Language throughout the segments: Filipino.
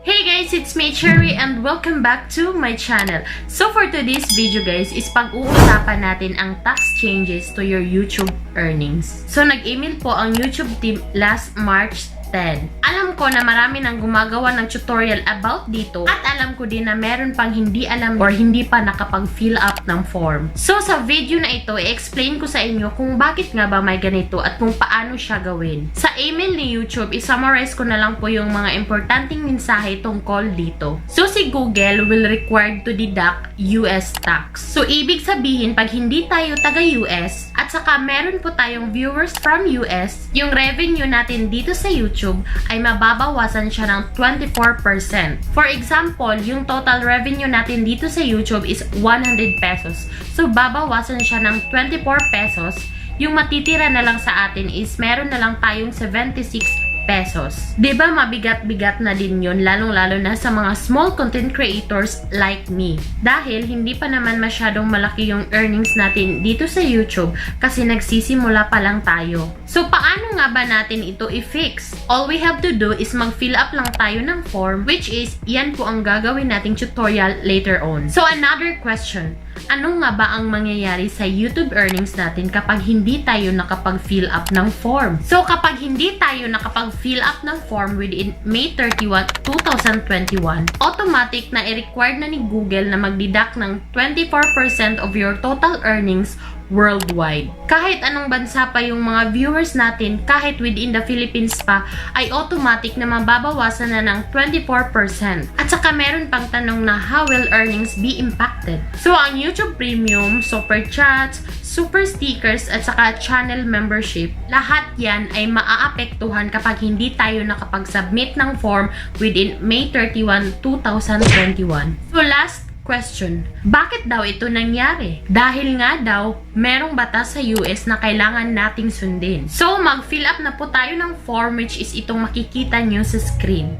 Hey guys, it's me Cherry and welcome back to my channel. So for today's video guys is pag-uusapan natin ang tax changes to your YouTube earnings. So nag-email po ang YouTube team last March 10. Alam ko na marami nang gumagawa ng tutorial about dito at alam ko din na meron pang hindi alam or hindi pa nakapag-fill up ng form. So sa video na ito, i-explain ko sa inyo kung bakit nga ba may ganito at kung paano siya gawin. Sa email ni YouTube, i-summarize ko na lang po yung mga importanteng mensahe tungkol dito. So si Google will require to deduct US tax. So ibig sabihin, pag hindi tayo taga-US at saka meron po tayong viewers from US, yung revenue natin dito sa YouTube ay mababawasan siya ng 24%. For example, yung total revenue natin dito sa YouTube is 100 pesos. So babawasan siya ng 24 pesos. Yung matitira na lang sa atin is meron na lang tayong 76 pesos. Diba mabigat-bigat na din yun, lalong-lalo na sa mga small content creators like me. Dahil hindi pa naman masyadong malaki yung earnings natin dito sa YouTube kasi nagsisimula pa lang tayo. So paano nga ba natin ito i-fix? All we have to do is mag-fill up lang tayo ng form, which is yan po ang gagawin nating tutorial later on. So another question, ano nga ba ang mangyayari sa YouTube earnings natin kapag hindi tayo nakapag-fill up ng form? So kapag hindi tayo nakapag-fill up ng form within May 31, 2021, automatic na i-required na ni Google na mag-deduct ng 24% of your total earnings worldwide. Kahit anong bansa pa yung mga viewers natin, kahit within the Philippines pa, ay automatic na mababawasan na ng 24%. At saka meron pang tanong na how will earnings be impacted? So ang YouTube Premium, Super Chats, Super Stickers, at saka Channel Membership, lahat yan ay maaapektuhan kapag hindi tayo nakapag-submit ng form within May 31, 2021. So last question, bakit daw ito nangyari? Dahil nga daw, merong batas sa US na kailangan nating sundin. So, mag-fill up na po tayo ng form, which is itong makikita nyo sa screen.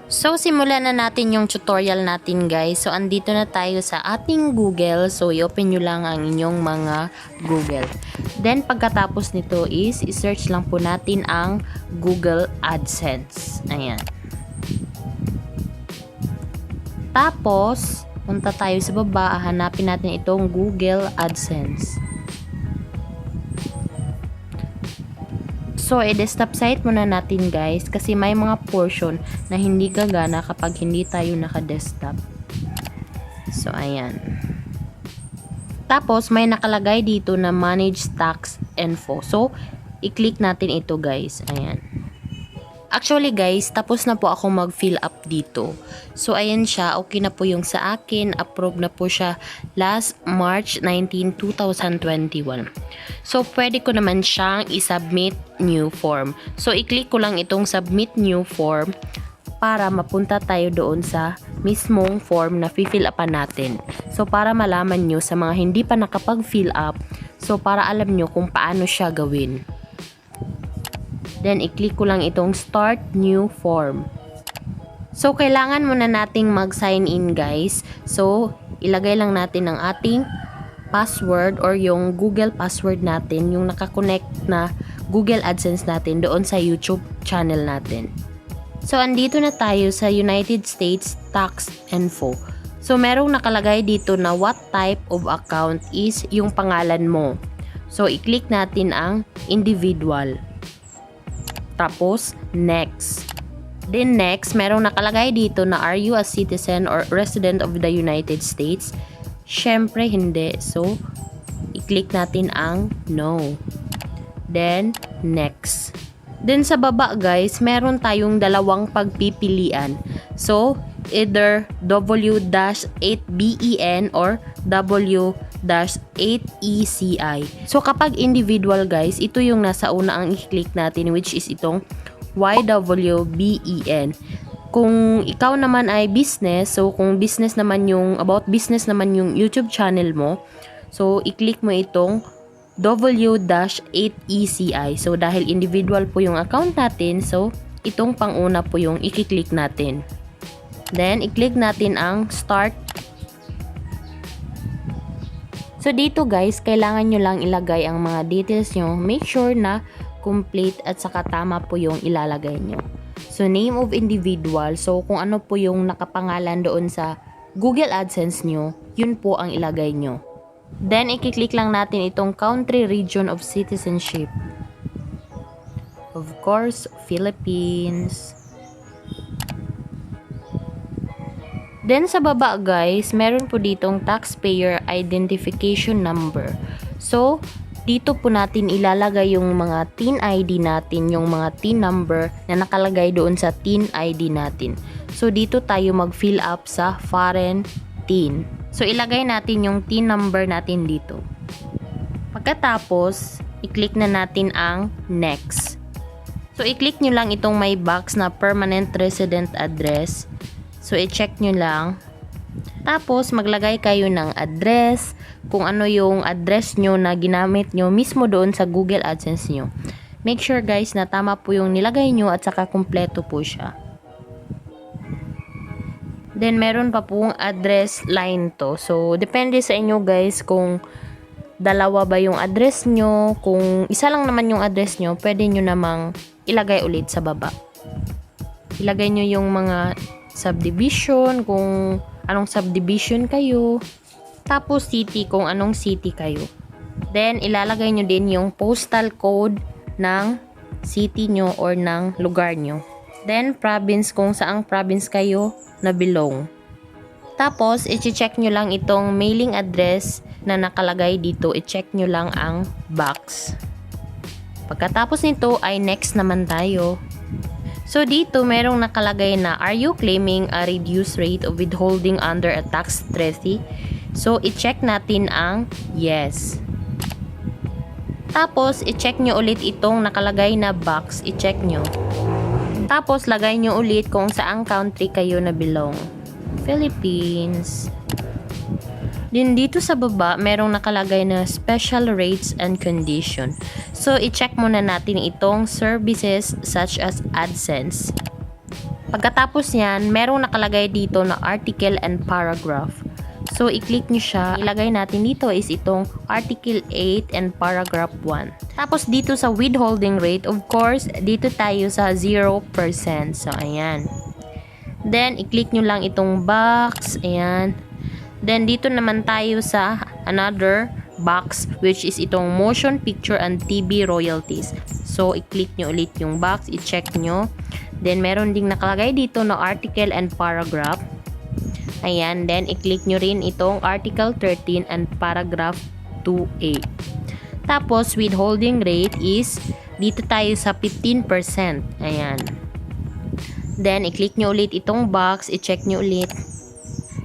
So, simulan na natin yung tutorial natin guys. So, andito na tayo sa ating Google. So, i-open nyo lang ang inyong mga Google. Then, pagkatapos nito is, i-search lang po natin ang Google Adsense. Ayan. Tapos, punta tayo sa baba, hanapin natin itong Google Adsense. So, i-desktop site muna natin guys kasi may mga portion na hindi gagana kapag hindi tayo naka-desktop. So, ayan. Tapos, may nakalagay dito na Manage Tax Info. So, i-click natin ito guys. Ayan. Actually guys, tapos na po ako mag-fill up dito. So ayan siya, okay na po yung sa akin, approve na po siya last March 19, 2021. So pwede ko naman siyang i-submit new form. So i-click ko lang itong submit new form para mapunta tayo doon sa mismong form na fill upan natin. So para malaman nyo sa mga hindi pa nakapag-fill up, so para alam nyo kung paano siya gawin. Then, i-click ko lang itong Start New Form. So, kailangan muna nating mag-sign in, guys. So, ilagay lang natin ang ating password or yung Google password natin, yung nakakonect na Google AdSense natin doon sa YouTube channel natin. So, andito na tayo sa United States Tax Info. So, merong nakalagay dito na what type of account is yung pangalan mo. So, i-click natin ang individual. Tapos, next. Then next, merong nakalagay dito na are you a citizen or resident of the United States? Syempre, hindi. So, i-click natin ang no. Then, next. Then sa baba guys, meron tayong dalawang pagpipilian. So, either W-8BEN or W-8ECI. So, kapag individual guys, ito yung nasa una ang i-click natin, which is itong YWBEN. Kung ikaw naman ay business, so kung business naman yung, about business naman yung YouTube channel mo, so i-click mo itong W-8ECI. So, dahil individual po yung account natin, so itong panguna po yung i-click natin. Then, i-click natin ang Start. So, dito guys, kailangan nyo lang ilagay ang mga details nyo. Make sure na complete at saka tama po yung ilalagay nyo. So, name of individual. So, kung ano po yung nakapangalan doon sa Google AdSense nyo, yun po ang ilagay nyo. Then, i-click lang natin itong country region of citizenship. Of course, Philippines. Then, sa baba guys, meron po ditong taxpayer identification number. So, dito po natin ilalagay yung mga TIN ID natin, yung mga TIN number na nakalagay doon sa TIN ID natin. So, dito tayo mag-fill up sa foreign TIN. So, ilagay natin yung TIN number natin dito. Pagkatapos, i-click na natin ang next. So, i-click nyo lang itong may box na permanent resident address. So, i-check nyo lang. Tapos, maglagay kayo ng address, kung ano yung address nyo na ginamit nyo mismo doon sa Google AdSense nyo. Make sure guys na tama po yung nilagay nyo at saka kumpleto po siya. Then, meron pa pong address line to. So, depende sa inyo guys kung dalawa ba yung address nyo. Kung isa lang naman yung address nyo, pwede nyo namang ilagay ulit sa baba. Ilagay nyo yung mga subdivision, kung anong subdivision kayo. Tapos city, kung anong city kayo. Then, ilalagay nyo din yung postal code ng city nyo or ng lugar nyo. Then, province, kung saang province kayo na belong. Tapos, i-check nyo lang itong mailing address na nakalagay dito. I-check nyo lang ang box. Pagkatapos nito ay next naman tayo. So, dito merong nakalagay na, are you claiming a reduced rate of withholding under a tax treaty? So, i-check natin ang yes. Tapos, i-check nyo ulit itong nakalagay na box. I-check nyo. Tapos, lagay nyo ulit kung saang country kayo na belong. Philippines. Din dito sa baba, merong nakalagay na special rates and condition. So, i-check muna natin itong services such as Adsense. Pagkatapos yan, merong nakalagay dito na article and paragraph. So, i-click nyo siya. Ilagay natin dito is itong article 8 and paragraph 1. Tapos, dito sa withholding rate, of course, dito tayo sa 0%. So, ayan. Then, i-click nyo lang itong box. Ayan. Then, dito naman tayo sa another box which is itong motion picture and TV royalties. So, i-click nyo ulit yung box. I-check nyo. Then, meron ding nakalagay dito na article and paragraph. Ayan. Then, i-click nyo rin itong article 13 and paragraph 2A. Tapos, withholding rate is dito tayo sa 15%. Ayan. Then, i-click nyo ulit itong box. I-check nyo ulit.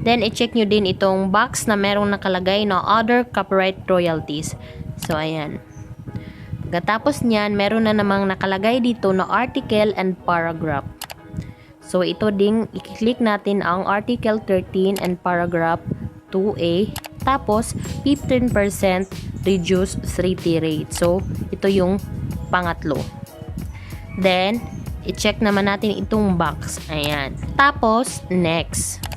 Then, i-check nyo din itong box na merong nakalagay na other copyright royalties. So, ayan. Pagkatapos niyan, meron na namang nakalagay dito na article and paragraph. So, ito ding, i-click natin ang article 13 and paragraph 2A. Tapos, 15% reduced treaty rate. So, ito yung pangatlo. Then, i-check naman natin itong box. Ayan. Tapos, next.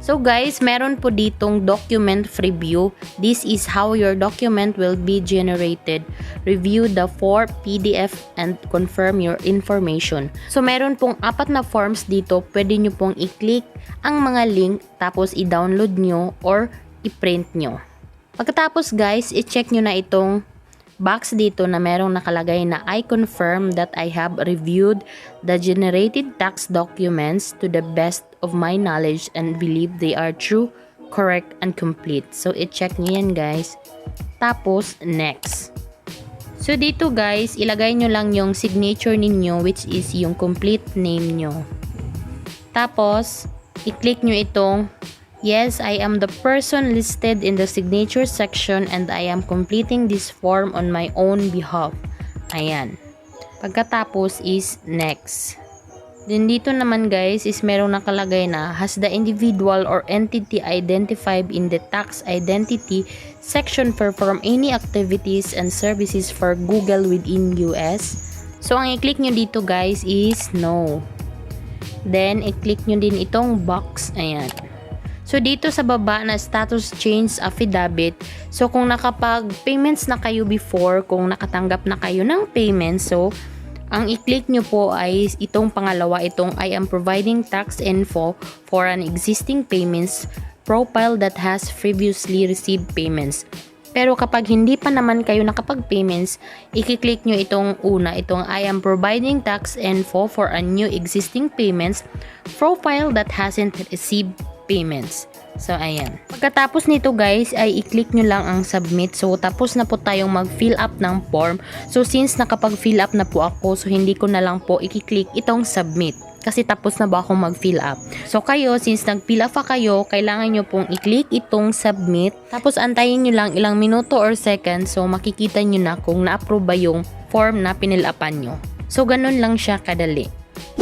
So guys, meron po ditong document preview. This is how your document will be generated. Review the 4 PDF and confirm your information. So meron pong 4 na forms dito. Pwede nyo pong i-click ang mga link tapos i-download nyo or i-print nyo. Pagkatapos guys, i-check nyo na itong box dito na merong nakalagay na I confirm that I have reviewed the generated tax documents to the best of my knowledge and believe they are true, correct, and complete. So, i-check nyo yan guys. Tapos, next. So, dito guys, ilagay nyo lang yung signature ninyo which is yung complete name nyo. Tapos, i-click nyo itong yes, I am the person listed in the signature section and I am completing this form on my own behalf. Ayan. Pagkatapos is next. Then dito naman guys is merong nakalagay na has the individual or entity identified in the tax identity section perform any activities and services for Google within US? So ang i-click nyo dito guys is no. Then i-click nyo din itong box. Ayan. So, dito sa baba na status change affidavit. So, kung nakapag-payments na kayo before, kung nakatanggap na kayo ng payment, so, Ang i-click nyo po ay itong pangalawa, itong I am providing tax info for an existing payments profile that has previously received payments. Pero kapag hindi pa naman kayo nakapag-payments, i-click nyo itong una, itong I am providing tax info for a new existing payments profile that hasn't received payments. So, ayan. Pagkatapos nito guys, ay i-click nyo lang ang submit. So, tapos na po tayong mag-fill up ng form. So, since nakapag-fill up na po ako, so hindi ko na lang po i-click itong submit. Kasi tapos na ba akong mag-fill up. So, kayo, since nag-fill up pa kayo, kailangan nyo pong i-click itong submit. Tapos, antayin nyo lang ilang minuto or seconds. So, makikita nyo na kung na-approve ba yung form na pinilapan nyo. So, ganun lang siya kadali.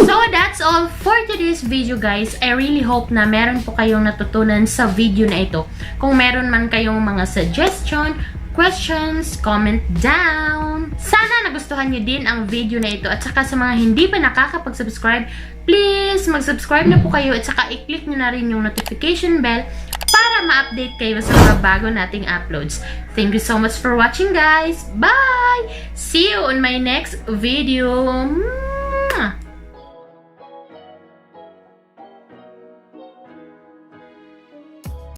So, that's all for today's video guys. I really hope na meron po kayong natutunan sa video na ito. Kung meron man kayong mga suggestion, questions, comment down. Sana nagustuhan nyo din ang video na ito. At saka sa mga hindi pa nakakapag-subscribe, please mag-subscribe na po kayo at saka i-click nyo na rin yung notification bell para ma-update kayo sa mga bago nating uploads. Thank you so much for watching guys. Bye! See you on my next video.